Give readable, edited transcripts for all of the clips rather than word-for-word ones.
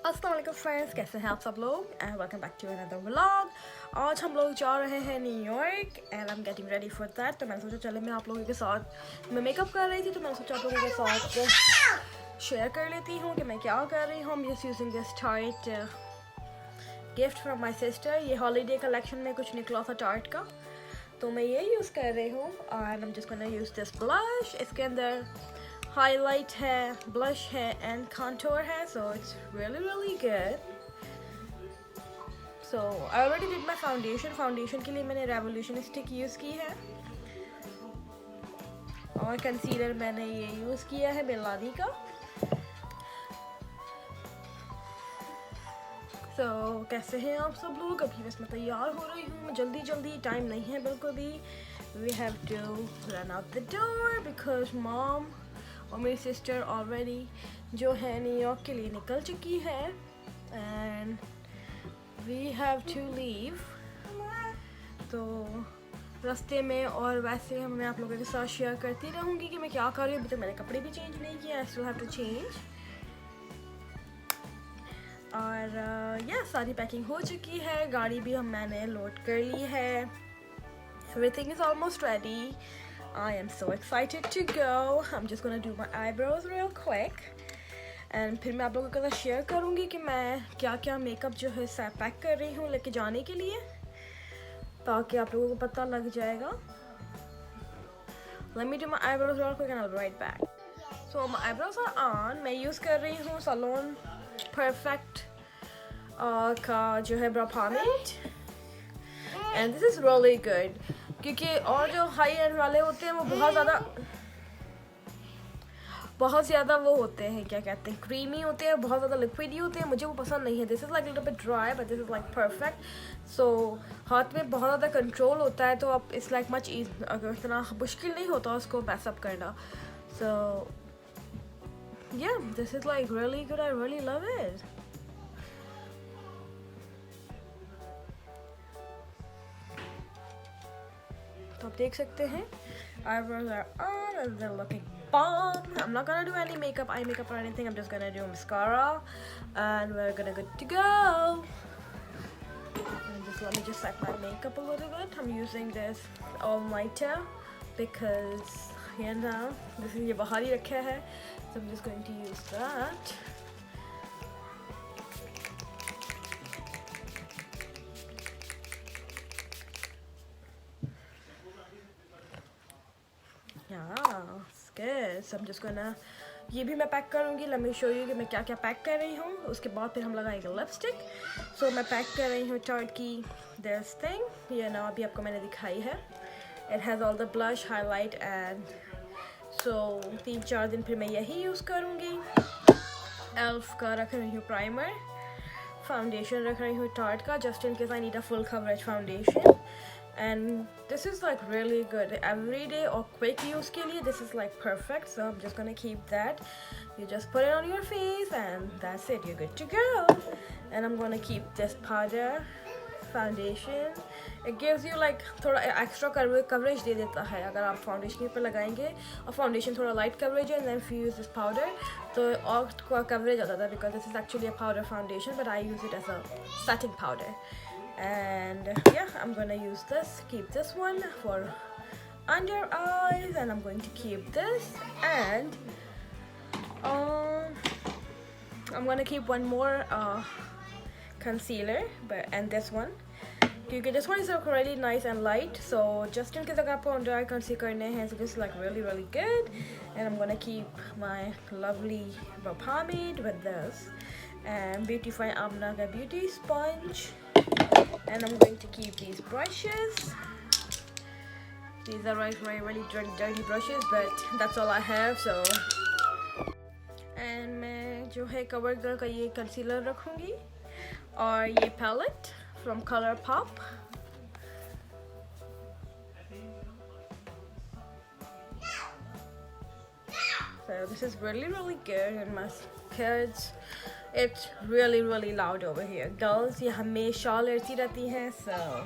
अस्सलाम वालेकुम फ्रेंड्स, कैसे हैं आप सब लोग and welcome back to another vlog. आज हम लोग जा रहे हैं New York and I am getting ready for that. तो मैंने सोचा चले मैं आप लोगों के साथ मैं मेकअप कर रही थी तो मैंने सोचा आप लोगों के साथ शेयर कर लेती हूँ कि मैं क्या कर रही हूँ। I'm just using this Tarte gift from my sister। ये हॉलीडे कलेक्शन में कुछ निकला था Tarte का, तो मैं ये यूज़ कर रही हूँ and I'm just gonna use this blush। इसके अंदर हाईलाइट है, ब्लश है एंड कंटूर है, so it's really good। So I already did my foundation के लिए मैंने रेवोल्यूशन स्टिक यूज़ की है और कंसीलर मैंने ये यूज़ किया है मिलानी का। So कैसे हैं आप सब लोग? अभी बस मैं तैयार हो रही हूँ, जल्दी टाइम नहीं है बिल्कुल भी। We have to run out the door because mom और मेरी सिस्टर ऑलरेडी जो है न्यूयॉर्क के लिए निकल चुकी है and we have to leave. तो रास्ते में और वैसे मैं आप लोगों के साथ शेयर करती रहूँगी कि मैं क्या कर रही हूँ। अभी तक मैंने कपड़े भी चेंज नहीं किए, I still have to change. और या सारी पैकिंग हो चुकी है, गाड़ी भी मैंने लोड कर ली है, everything is almost ready. I am so excited to go. I'm just gonna do my eyebrows real quick and फिर मैं आप लोगों के साथ शेयर करूँगी कि मैं क्या क्या मेकअप जो है पैक कर रही हूँ लेके जाने के लिए, ताकि आप लोगों को पता लग जाएगा। Let me do my eyebrows real quick and I'll be right back. So my eyebrows are on। मैं यूज़ कर रही हूँ सलोन परफेक्ट का जो है brow pomade and this is really good क्योंकि और जो हाई एंड वाले होते हैं वो बहुत ज़्यादा वो होते हैं, क्या कहते हैं, क्रीमी होते हैं, बहुत ज़्यादा लिक्विडी होते हैं। मुझे वो पसंद नहीं है। This is like little bit dry but this is like perfect. So हाथ में बहुत ज़्यादा कंट्रोल होता है, तो अब इट्स लाइक मच ईज, अगर इतना मुश्किल नहीं होता उसको मैसअप करना। सो या this is like really good, I really love it. तो आप देख सकते हैं eyebrows are on and they're looking bomb। I'm not gonna do any makeup, eye makeup or anything। I'm just gonna do mascara and we're gonna good to go। And just let me just set my makeup a little bit। I'm using this all-nighter because you know this is ये बाहर ही रखा है, so I'm just going to use that। it's good। So I'm just gonna ये भी मैं pack करूँगी। Let me show you कि मैं क्या क्या पैक कर रही हूँ। उसके बाद फिर हम लगाएंगे लिपस्टिक। So मैं पैक कर रही हूँ Tarte की this thing, ये ना अभी आपको मैंने दिखाई है। It has all the blush, highlight and so 3-4 दिन फिर मैं यही यूज़ करूँगी। एल्फ का रख रही हूँ प्राइमर, फाउंडेशन रख रही हूँ Tarte का, just in case I need a full coverage foundation। And this is like really good everyday or quick use के लिए, this is like perfect। So I'm just gonna keep that। You just put it on your face and that's it, you're good to go। And I'm gonna keep this powder foundation। It gives you like थोड़ा extra coverage दे देता है अगर आप foundation के ऊपर लगाएंगे और foundation थोड़ा light coverage है and then if you use this powder तो और थोड़ा coverage आता था, because this is actually a powder foundation but I use it as a setting powder। And yeah, I'm gonna use this, keep this one for under eyes and I'm going to keep this and I'm gonna keep one more concealer and this one because this one is really nice and light, so just in case अगर आपको under eye conceal करने हैं, so this is like really good। And I'm gonna keep my lovely brow pomade with this and Beautify Amna का beauty sponge। And I'm going to keep these brushes। These are really dirty brushes but that's all I have। So and मैं जो है CoverGirl का ये concealer रखूँगी और ये palette from ColourPop। So this is really good and my kids, it's really loud over here। Girls ये हमेशा लड़ती रहती हैं, so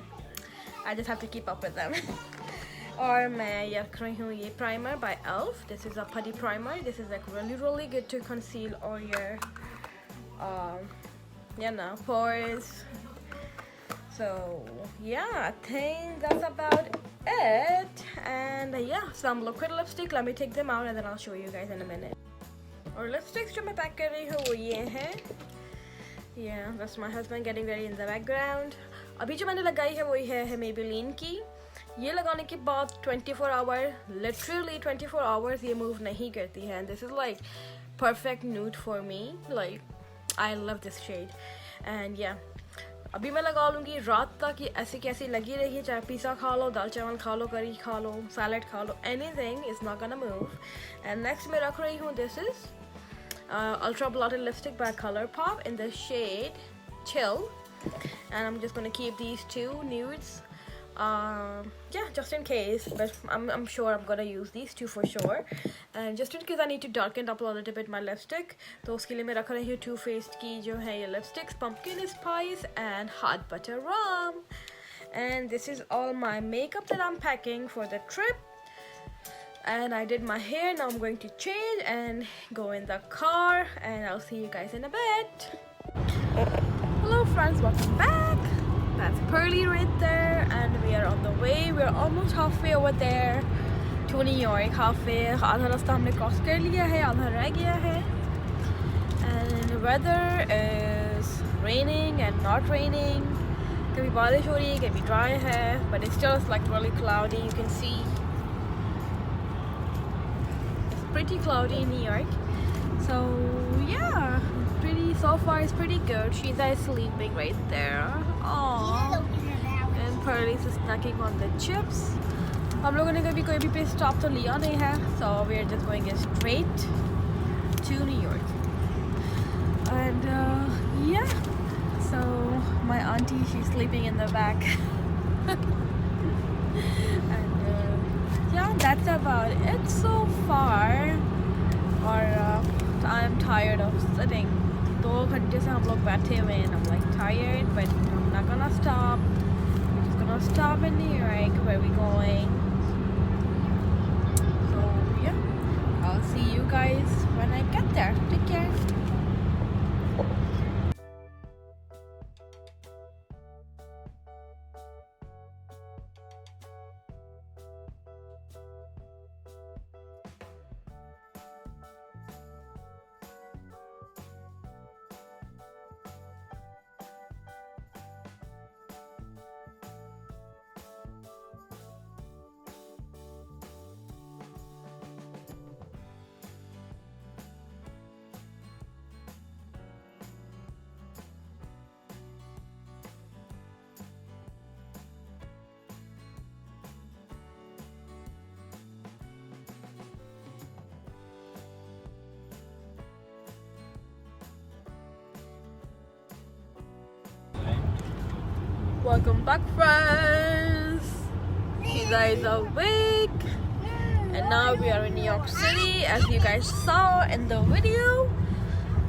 I just have to keep up with them। और मैं ये रख रही हूँ ये primer by Elf। This is a putty primer। This is like really good to conceal all your you know, pores. So yeah, I think that's about it. And yeah, some liquid lipstick. Let me take them out and then I'll show you guys in a minute. और lipsticks जो मैं pack कर रही हूँ वो ये हैं. Yeah, that's my husband getting ready in the background. अभी जो मैंने लगाई है वो है Maybelline की. ये लगाने के बाद 24 hour, literally 24 hours ये move नहीं करती है. And this is like perfect nude for me. Like I love this shade. And yeah, अभी मैं लगा लूँगी रात तक. ये ऐसी कैसी लगी रही, चाहे पिज़्ज़ा खा लो, दाल चावल खा लो, करी खा लो, सैलड खा लो, anything is not gonna move. And next मैं रख रही हूँ, this is Ultra Blotted Lipstick by ColourPop in the shade Chill. And I'm just gonna keep these two nudes. Yeah, just in case, but I'm sure I'm gonna use these two for sure. And just in case I need to darken up a little bit my lipstick, तो उसके लिए मैं रख रही हूँ Too Faced की जो है ये lipsticks, Pumpkin Spice and Hot Butter Rum. And this is all my makeup that I'm packing for the trip. And I did my hair. Now I'm going to change and go in the car, and I'll see you guys in a bit. Hello friends, welcome back. That's Pearly right there, and we are on the way. We're almost halfway over there to New York. Halfway. आधा रास्ता हमने cross कर लिया है, आधा रह गया है. And the weather is raining and not raining. कभी बारिश हो रही है, कभी dry है, but it's just like really cloudy. You can see it's pretty cloudy in New York. So yeah, so far it's pretty good. She's sleeping right there. Aww. And Pearly's snacking on the chips. हम लोगों ने कभी कोई भी पे stop तो लिया नहीं है, so we're just going straight to New York. And yeah, so my auntie, she's sleeping in the back. And yeah, that's about it so far. Or I'm tired of sitting. 2 घंटे से हम लोग बैठे हुए हैं. I'm like tired, but I'm not gonna stop. We're just gonna stop in New York. Where we going? So yeah, I'll see you guys when I get there. Take care. Welcome back friends. You guys are awake, and now we are in New York City as you guys saw in the video.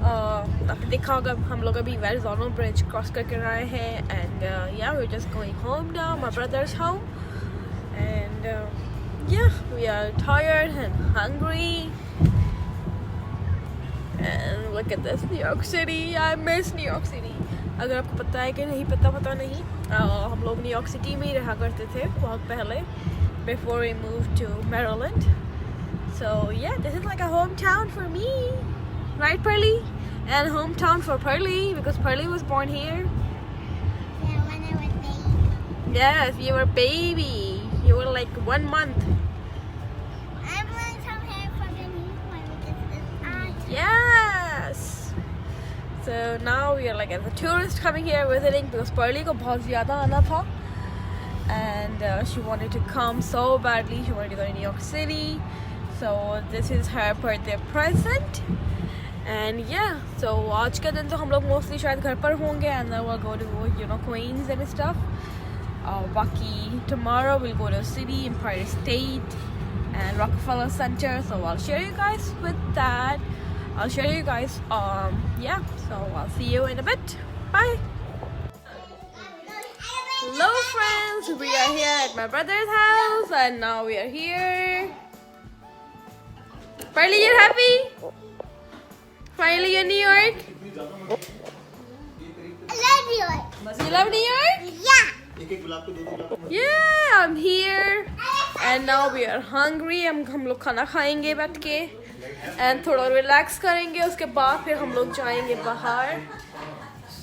आपने देखा होगा हम लोग अभी Verrazano Bridge cross करके आए हैं, and yeah, we're just going home now, my brother's home. And yeah, we are tired and hungry. And look at this, New York City. I miss New York City. अगर आपको पता है कि नहीं पता नहीं, हम लोग न्यूयॉर्क सिटी में ही रहा करते थे बहुत पहले, before we moved to Maryland. So yeah, this is like a hometown for me, right Pearly? And hometown for Pearly because Pearly was born here. Yeah, when I was baby. Yes, you were a baby. You were like 1 month. I'm going to come here for the new one because it's awesome. Yes. So now we are like as a tourist coming here visiting because Pearly को बहुत ज़्यादा आना था, and she wanted to come so badly. She wanted to go to New York City. So this is her birthday present. And yeah, so आज का दिन तो हम लोग mostly शायद घर पर होंगे, and then we'll go to Queens and stuff. बाकी tomorrow we'll go to city, Empire State and Rockefeller Center. So I'll share you guys with that. I'll show you guys. Yeah, so I'll see you in a bit. Bye. Hello friends, we are here at my brother's house, and now we are here. Finally, you're happy? Finally, you're in New York? York. You love New York? Yeah. Yeah, I'm here. And now we are hungry. हम लोग खाना खाएंगे बैठ के and थोड़ा relax करेंगे. उसके बाद फिर हम लोग जाएंगे बाहर.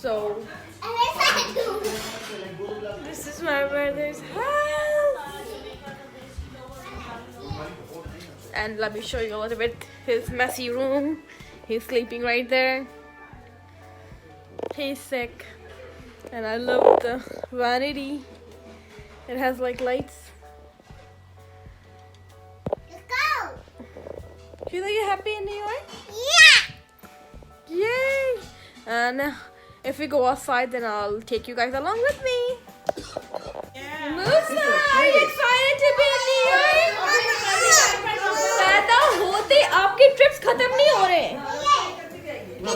So this is my brother's house. And let me show you a little bit his messy room. He's sleeping right there. He's sick. And I love the vanity. It has like lights. Let's go. Feel like you're happy in New York? Yeah. Yay! And if we go outside, then I'll take you guys along with me. Musa, are you excited to be in New York? पैदा होते आपके trips खत्म नहीं हो रहे.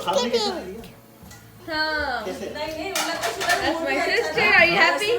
Skipping. हाँ. That's my sister. Are you happy?